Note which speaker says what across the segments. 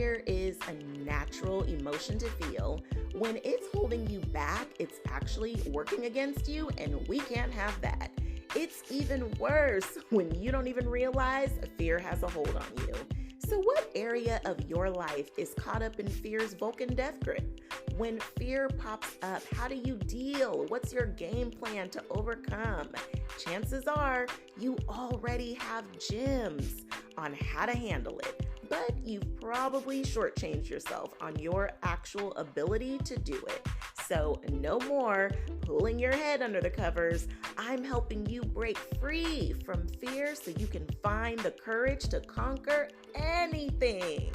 Speaker 1: Fear is a natural emotion to feel. When it's holding you back, it's actually working against you, and we can't have that. It's even worse when you don't even realize fear has a hold on you. So what area of your life is caught up in fear's Vulcan death grip? When fear pops up, how do you deal? What's your game plan to overcome? Chances are you already have gems on how to handle it, but you've probably shortchanged yourself on your actual ability to do it. So no more pulling your head under the covers. I'm helping you break free from fear so you can find the courage to conquer anything.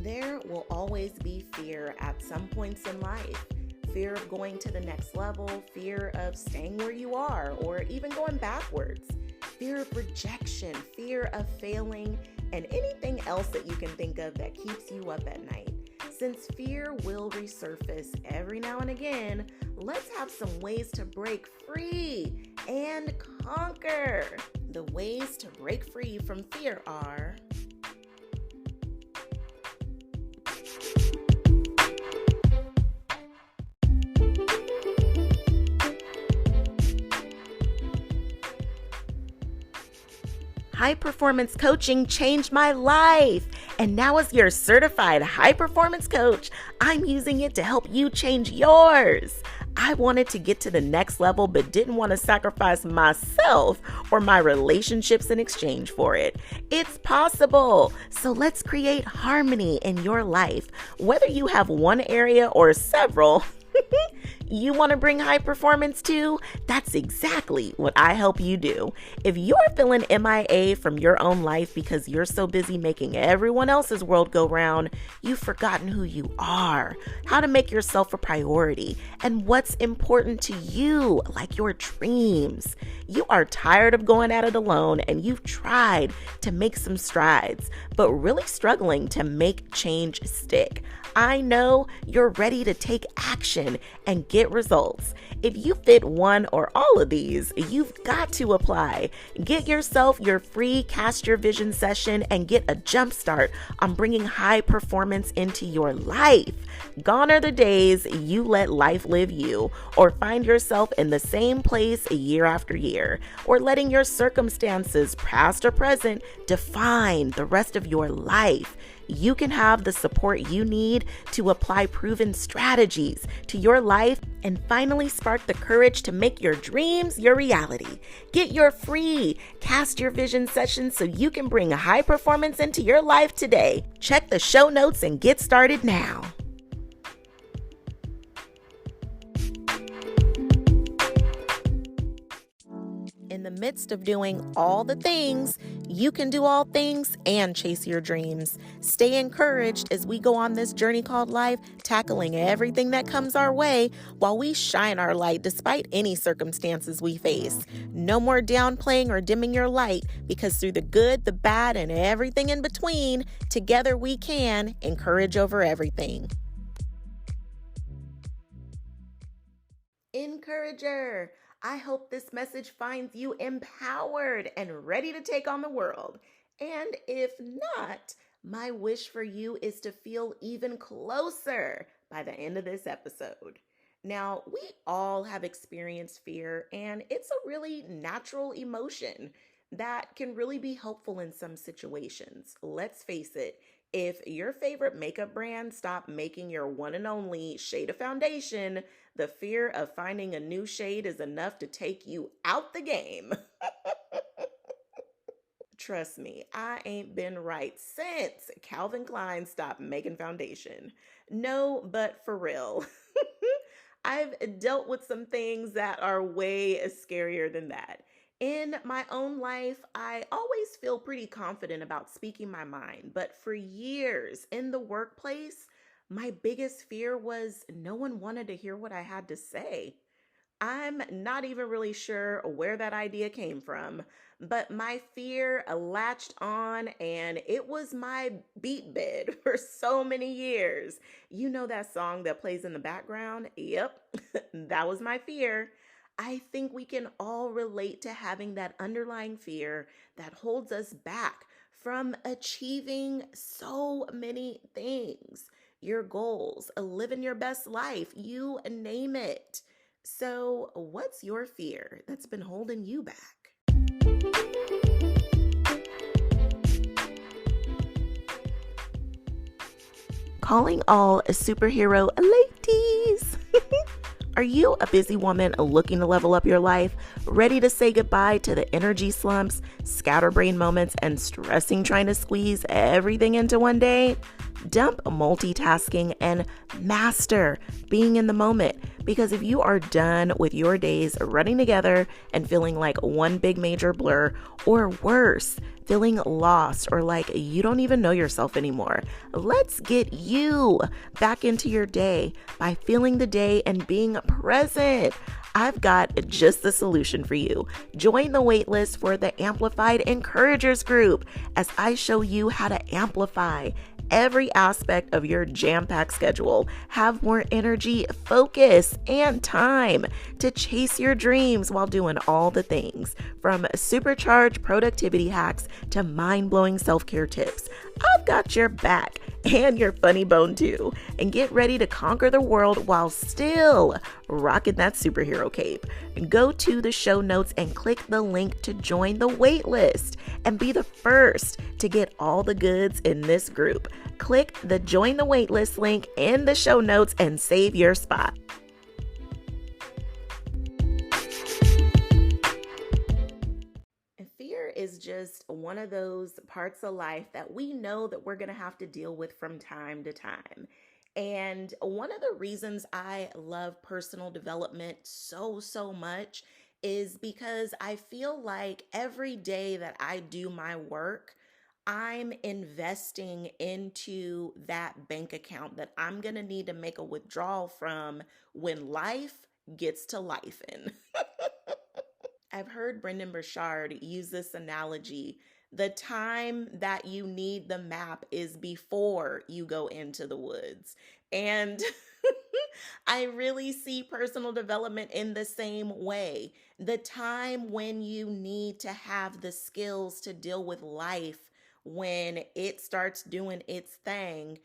Speaker 1: There will always be fear at some points in life. Fear of going to the next level, fear of staying where you are, or even going backwards, fear of rejection, fear of failing, and anything else that you can think of that keeps you up at night. Since fear will resurface every now and again, let's have some ways to break free and conquer. The ways to break free from fear are: high performance coaching changed my life. And now, as your certified high performance coach, I'm using it to help you change yours. I wanted to get to the next level, but didn't want to sacrifice myself or my relationships in exchange for it. It's possible. So let's create harmony in your life. Whether you have one area or several, you want to bring high performance to? That's exactly what I help you do. If you're feeling MIA from your own life because you're so busy making everyone else's world go round, you've forgotten who you are, how to make yourself a priority, and what's important to you, like your dreams. You are tired of going at it alone, and you've tried to make some strides, but really struggling to make change stick. I know you're ready to take action and get results. If you fit one or all of these, you've got to apply. Get yourself your free Cast Your Vision session and get a jump start on bringing high performance into your life. Gone are the days you let life live you, or find yourself in the same place year after year, or letting your circumstances, past or present, define the rest of your life. You can have the support you need to apply proven strategies to your life and finally spark the courage to make your dreams your reality. Get your free Cast Your Vision session so you can bring high performance into your life today. Check the show notes and get started now. In the midst of doing all the things, you can do all things and chase your dreams. Stay encouraged as we go on this journey called life, tackling everything that comes our way while we shine our light despite any circumstances we face. No more downplaying or dimming your light, because through the good, the bad, and everything in between, together we can encourage over everything. Encourager, I hope this message finds you empowered and ready to take on the world. And if not, my wish for you is to feel even closer by the end of this episode. Now, we all have experienced fear, and it's a really natural emotion that can really be helpful in some situations. Let's face it, if your favorite makeup brand stopped making your one and only shade of foundation, the fear of finding a new shade is enough to take you out the game. Trust me, I ain't been right since Calvin Klein stopped making foundation. No, but for real. I've dealt with some things that are way scarier than that. In my own life, I always feel pretty confident about speaking my mind, but for years in the workplace, my biggest fear was no one wanted to hear what I had to say. I'm not even really sure where that idea came from, but my fear latched on and it was my beat bed for so many years. You know that song that plays in the background? Yep, that was my fear. I think we can all relate to having that underlying fear that holds us back from achieving so many things. Your goals, living your best life, you name it. So, what's your fear that's been holding you back? Calling all superhero ladies. Are you a busy woman looking to level up your life, ready to say goodbye to the energy slumps, scatterbrain moments, and stressing trying to squeeze everything into one day? Dump multitasking and master being in the moment, because if you are done with your days running together and feeling like one big major blur, or worse, feeling lost or like you don't even know yourself anymore, let's get you back into your day by feeling the day and being present. I've got just the solution for you. Join the waitlist for the Amplified Encouragers group as I show you how to amplify every aspect of your jam-packed schedule, have more energy, focus, and time to chase your dreams while doing all the things, from supercharged productivity hacks to mind-blowing self-care tips. I've got your back and your funny bone too, and get ready to conquer the world while still rocking that superhero cape. Go to the show notes and click the link to join the waitlist and be the first to get all the goods in this group. Click the Join the Waitlist link in the show notes and save your spot. Fear is just one of those parts of life that we know that we're going to have to deal with from time to time. And one of the reasons I love personal development so much is because I feel like every day that I do my work, I'm investing into that bank account that I'm going to need to make a withdrawal from when life gets to lifing. I've heard Brendan Burchard use this analogy. The time that you need the map is before you go into the woods. And I really see personal development in the same way. The time when you need to have the skills to deal with life when it starts doing its thing,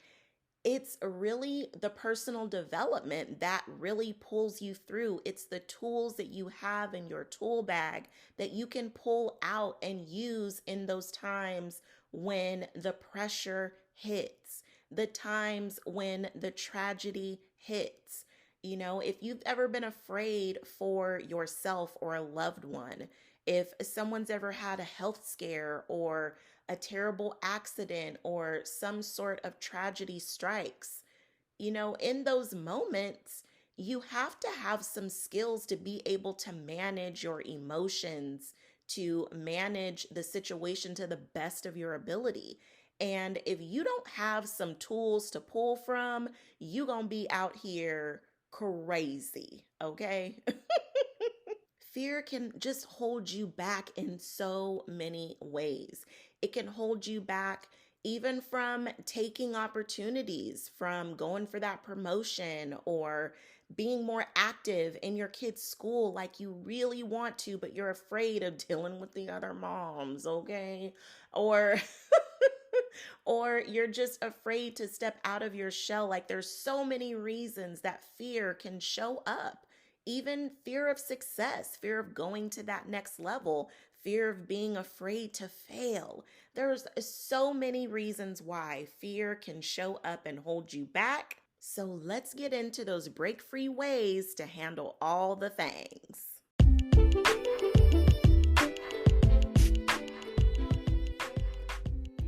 Speaker 1: it's really the personal development that really pulls you through. It's the tools that you have in your tool bag that you can pull out and use in those times when the pressure hits, the times when the tragedy hits. You know, if you've ever been afraid for yourself or a loved one, if someone's ever had a health scare or a terrible accident or some sort of tragedy strikes, you know, in those moments, you have to have some skills to be able to manage your emotions, to manage the situation to the best of your ability. And if you don't have some tools to pull from, you're going to be out here crazy, okay? Fear can just hold you back in so many ways. It can hold you back even from taking opportunities, from going for that promotion or being more active in your kid's school like you really want to, but you're afraid of dealing with the other moms, okay? Or or you're just afraid to step out of your shell. Like there's so many reasons that fear can show up. Even fear of success, fear of going to that next level, fear of being afraid to fail. There's so many reasons why fear can show up and hold you back. So let's get into those break-free ways to handle all the things.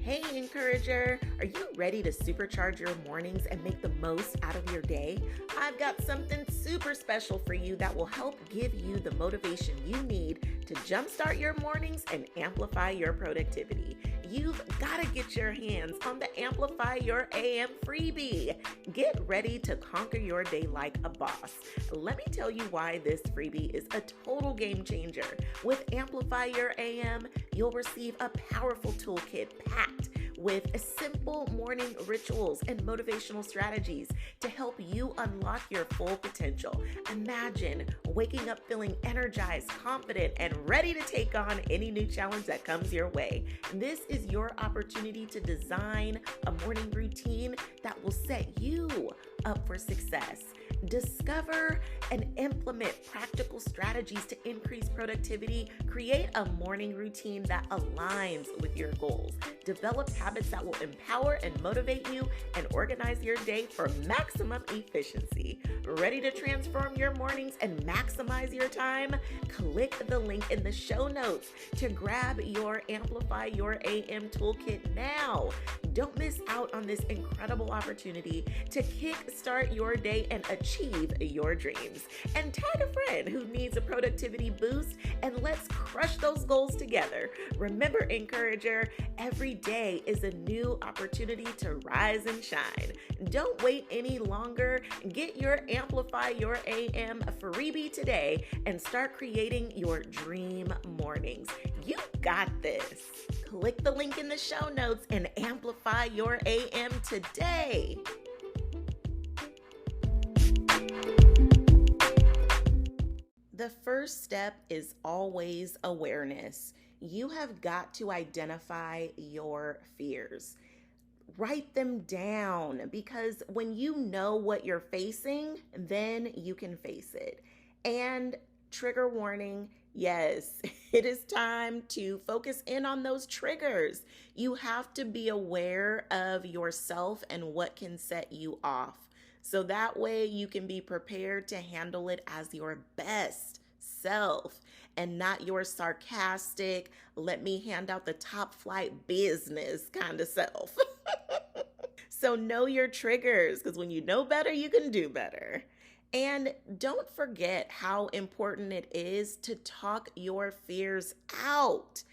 Speaker 1: Hey, encourager, are you ready to supercharge your mornings and make the most out of your day? I've got something super special for you that will help give you the motivation you need to jumpstart your mornings and amplify your productivity. You've got to get your hands on the Amplify Your AM freebie. Get ready to conquer your day like a boss. Let me tell you why this freebie is a total game changer. With Amplify Your AM, you'll receive a powerful toolkit packed with simple morning rituals and motivational strategies to help you unlock your full potential. Imagine waking up feeling energized, confident, and ready to take on any new challenge that comes your way. This is your opportunity to design a morning routine that will set you up for success. Discover and implement practical strategies to increase productivity. Create a morning routine that aligns with your goals. Develop habits that will empower and motivate you, and organize your day for maximum efficiency. Ready to transform your mornings and maximize your time? Click the link in the show notes to grab your Amplify Your AM toolkit now. Don't miss out on this incredible opportunity to kickstart your day and achieve your dreams. And tag a friend who needs a productivity boost, and let's crush those goals together. Remember, encourager, every day is a new opportunity to rise and shine. Don't wait any longer. Get your Amplify Your AM freebie today and start creating your dream mornings. You got this. Click the link in the show notes and amplify your AM today. The first step is always awareness. You have got to identify your fears. Write them down, because when you know what you're facing, then you can face it. And trigger warning, yes, it is time to focus in on those triggers. You have to be aware of yourself and what can set you off. So that way you can be prepared to handle it as your best self and not your sarcastic, let me hand out the top flight business kind of self. So know your triggers, because when you know better, you can do better. And don't forget how important it is to talk your fears out.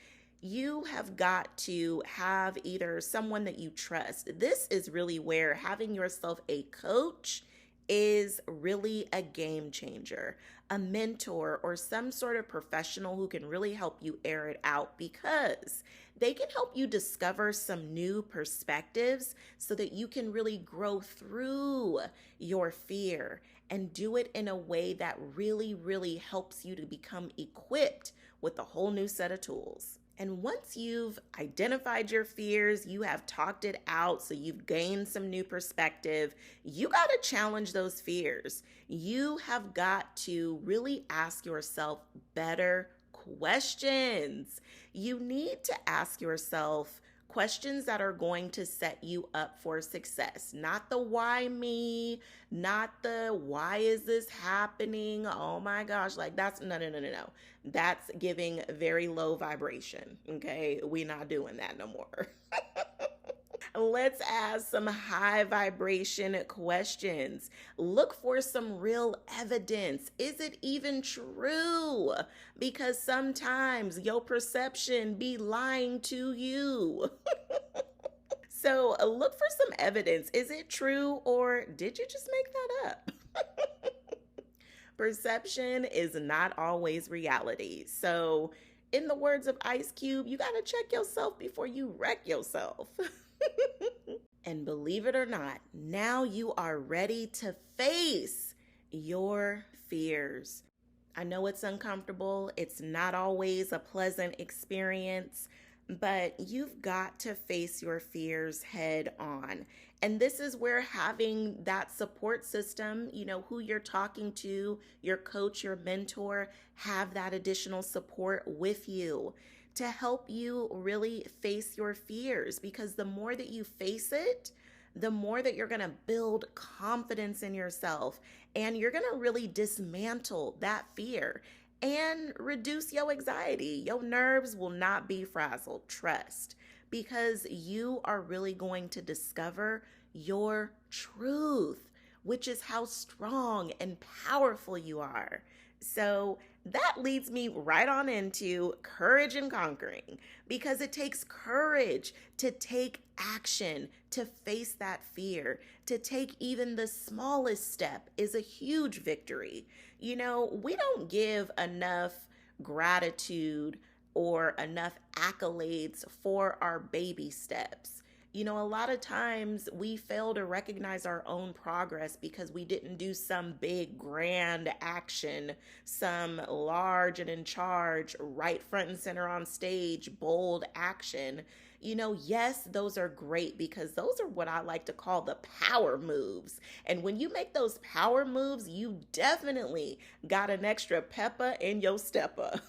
Speaker 1: You have got to have either someone that you trust. This is really where having yourself a coach is really a game changer, a mentor, or some sort of professional who can really help you air it out, because they can help you discover some new perspectives so that you can really grow through your fear and do it in a way that really, really helps you to become equipped with a whole new set of tools. And once you've identified your fears, you have talked it out, so you've gained some new perspective, you got to challenge those fears. You have got to really ask yourself better questions. You need to ask yourself questions that are going to set you up for success. Not the why me, not the why is this happening? Oh my gosh, like that's no. That's giving very low vibration, okay? We're not doing that no more. Let's ask some high vibration questions. Look for some real evidence. Is it even true? Because sometimes your perception be lying to you. So look for some evidence. Is it true, or did you just make that up? Perception is not always reality. So in the words of Ice Cube, you got to check yourself before you wreck yourself. And believe it or not, now you are ready to face your fears. I know it's uncomfortable. It's not always a pleasant experience, but you've got to face your fears head on. And this is where having that support system, who you're talking to, your coach, your mentor, have that additional support with you to help you really face your fears. Because the more that you face it, the more that you're going to build confidence in yourself, and you're going to really dismantle that fear and reduce your anxiety. Your nerves will not be frazzled, trust, because you are really going to discover your truth, which is how strong and powerful you are. So That leads me right on into courage and conquering, because it takes courage to take action, to face that fear, to take even the smallest step is a huge victory. We don't give enough gratitude or enough accolades for our baby steps. A lot of times we fail to recognize our own progress because we didn't do some big grand action, some large and in charge, right front and center on stage, bold action. Yes, those are great because those are what I like to call the power moves. And when you make those power moves, you definitely got an extra pepper in your stepper.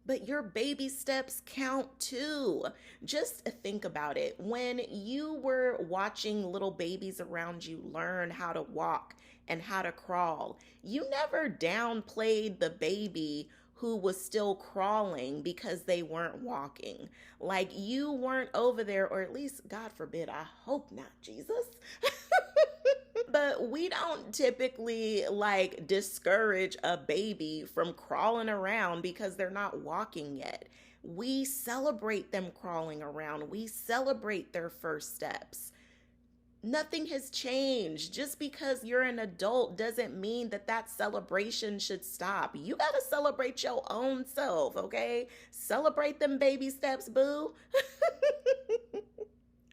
Speaker 1: But your baby steps count too. Just think about it. When you were watching little babies around you learn how to walk and how to crawl, you never downplayed the baby who was still crawling because they weren't walking. Like you weren't over there, or at least, God forbid, I hope not, Jesus. But we don't typically like discourage a baby from crawling around because they're not walking yet. We celebrate them crawling around. We celebrate their first steps. Nothing has changed. Just because you're an adult doesn't mean that celebration should stop. You got to celebrate your own self, okay? Celebrate them baby steps, boo.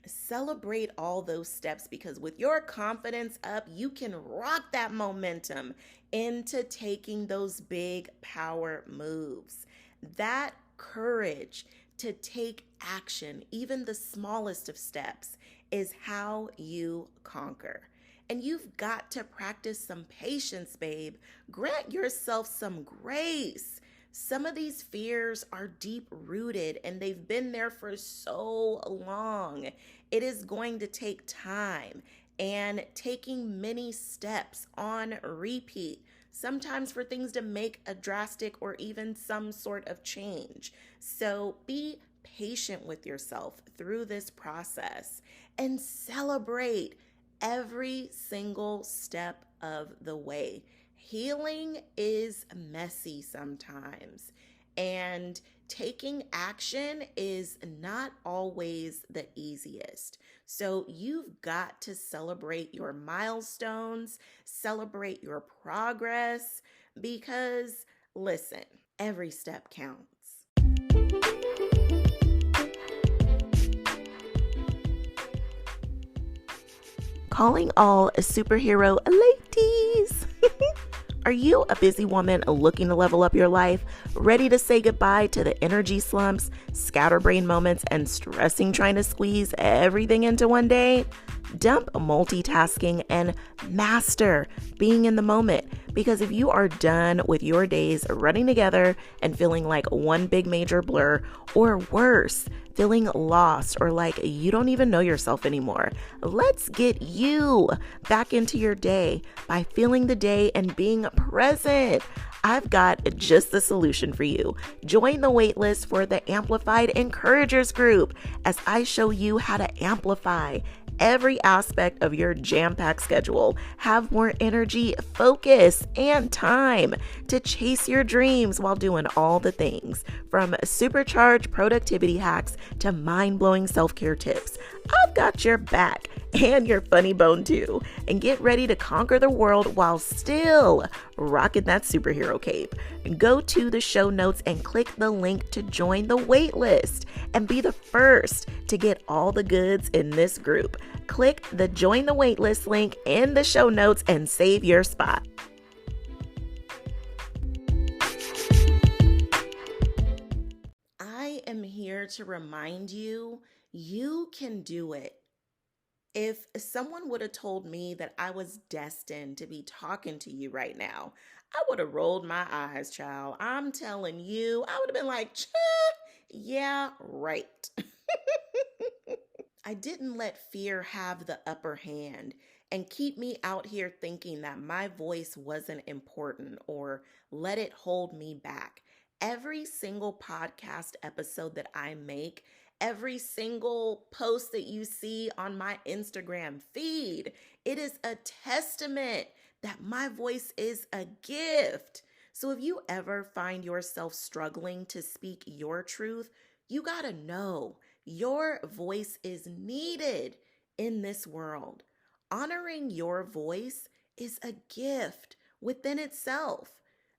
Speaker 1: Celebrate all those steps, because with your confidence up, you can rock that momentum into taking those big power moves. That courage to take action, even the smallest of steps, is how you conquer. And you've got to practice some patience, babe. Grant yourself some grace. Some of these fears are deep rooted and they've been there for so long. It is going to take time and taking many steps on repeat, sometimes for things to make a drastic or even some sort of change. So be patient with yourself through this process and celebrate every single step of the way. Healing is messy sometimes, and taking action is not always the easiest. So you've got to celebrate your milestones, celebrate your progress, because listen, every step counts. Calling all superhero ladies. Are you a busy woman looking to level up your life, ready to say goodbye to the energy slumps, scatterbrain moments, and stressing trying to squeeze everything into one day? Dump multitasking and master being in the moment, because if you are done with your days running together and feeling like one big major blur, or worse, feeling lost or like you don't even know yourself anymore, let's get you back into your day by feeling the day and being present. I've got just the solution for you. Join the waitlist for the Amplified Encouragers group as I show you how to amplify every aspect of your jam-packed schedule, have more energy, focus, and time to chase your dreams while doing all the things, from supercharged productivity hacks to mind-blowing self-care tips. I've got your back and your funny bone too, and get ready to conquer the world while still rocking that superhero cape. Go to the show notes and click the link to join the waitlist and be the first to get all the goods in this group. Click the join the waitlist link in the show notes and save your spot. I am here to remind you, you can do it. If someone would have told me that I was destined to be talking to you right now, I would have rolled my eyes, child. I'm telling you, I would have been like, yeah, right. I didn't let fear have the upper hand and keep me out here thinking that my voice wasn't important or let it hold me back. Every single podcast episode that I make, every single post that you see on my Instagram feed, it is a testament that my voice is a gift. So if you ever find yourself struggling to speak your truth, you gotta know your voice is needed in this world. Honoring your voice is a gift within itself.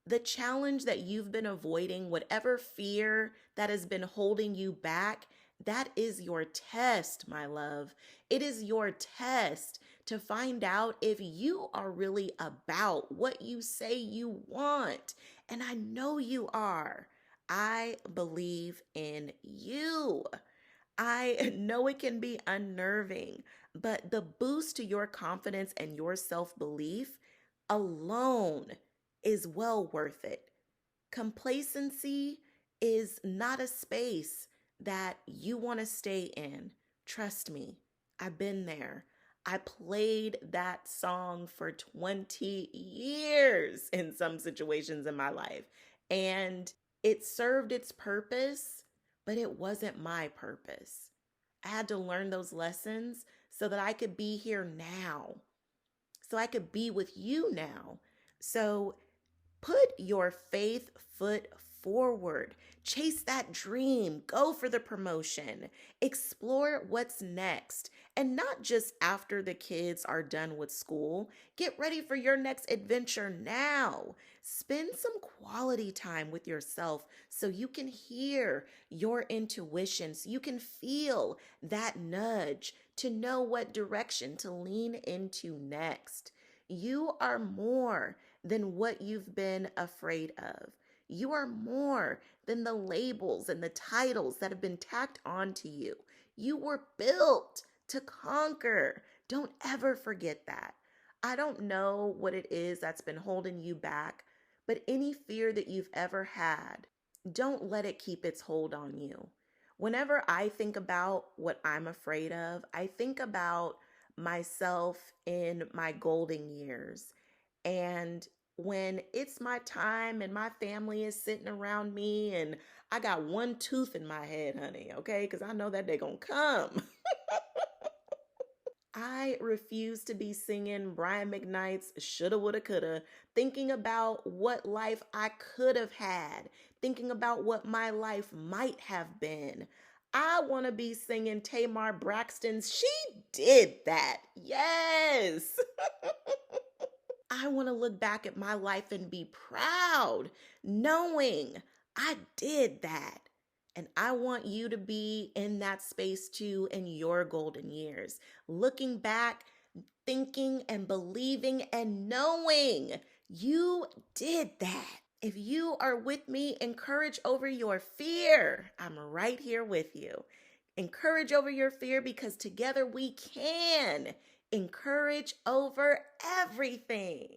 Speaker 1: The challenge that you've been avoiding, whatever fear that has been holding you back, that is your test, my love. It is your test to find out if you are really about what you say you want. And I know you are. I believe in you. I know it can be unnerving, but the boost to your confidence and your self belief alone is well worth it. Complacency is not a space that you want to stay in. Trust me, I've been there. I played that song for 20 years in some situations in my life, and it served its purpose, but it wasn't my purpose. I had to learn those lessons so that I could be here now, so I could be with you now. So put your faith foot forward. Chase that dream. Go for the promotion. Explore what's next. And not just after the kids are done with school. Get ready for your next adventure now. Spend some quality time with yourself so you can hear your intuition, so you can feel that nudge to know what direction to lean into next. You are more than what you've been afraid of. You are more than the labels and the titles that have been tacked onto you. You were built to conquer. Don't ever forget that. I don't know what it is that's been holding you back, but any fear that you've ever had, don't let it keep its hold on you. Whenever I think about what I'm afraid of, I think about myself in my golden years. And when it's my time and my family is sitting around me and I got one tooth in my head, honey, okay? Because I know that they're going to come. I refuse to be singing Brian McKnight's Shoulda, Woulda, Coulda, thinking about what life I could have had, thinking about what my life might have been. I want to be singing Tamar Braxton's She Did That. Yes. I want to look back at my life and be proud, knowing I did that. And I want you to be in that space too in your golden years. Looking back, thinking and believing and knowing you did that. If you are with me, encourage over your fear. I'm right here with you. Encourage over your fear because together we can. Encourage over everything.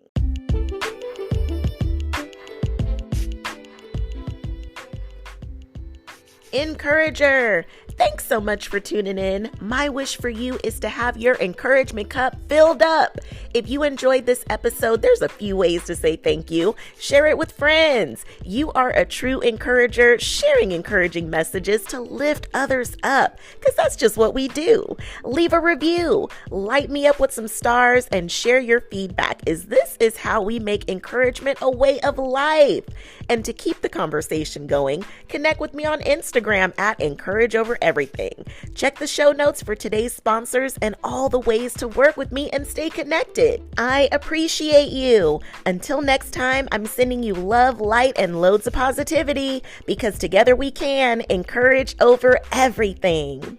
Speaker 1: Encourager, thanks so much for tuning in. My wish for you is to have your encouragement cup filled up. If you enjoyed this episode, there's a few ways to say thank you. Share it with friends. You are a true encourager, sharing encouraging messages to lift others up, because that's just what we do. Leave a review, light me up with some stars, and share your feedback, as this is how we make encouragement a way of life. And to keep the conversation going, connect with me on Instagram at Encourage Over Everything. Check the show notes for today's sponsors and all the ways to work with me and stay connected. I appreciate you. Until next time, I'm sending you love, light, and loads of positivity, because together we can encourage over everything.